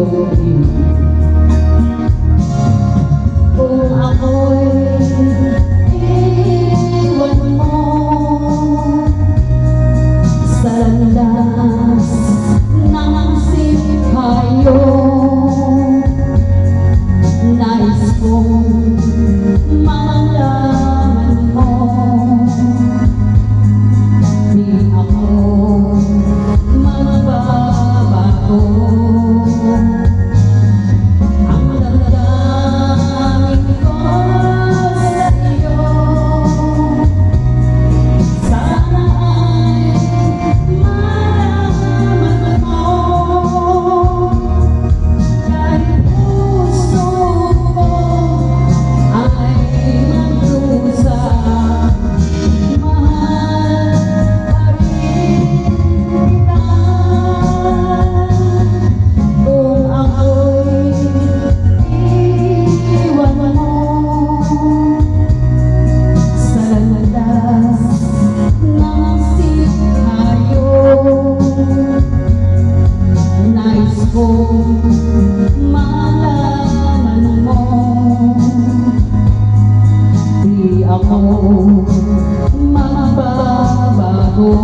iyong kung ako'y iwan mo sa landas ng sikhayo. Nais kong malaman mo di ako magbabago. Ang damdamin ko sa iyo sana ay malaman mo. Kahit puso ko ay magdusa, mahal pa rin kita. Kung ako'y iwan mo sa landas ng sikhayo, nais kong malaman mo di ako magbabago.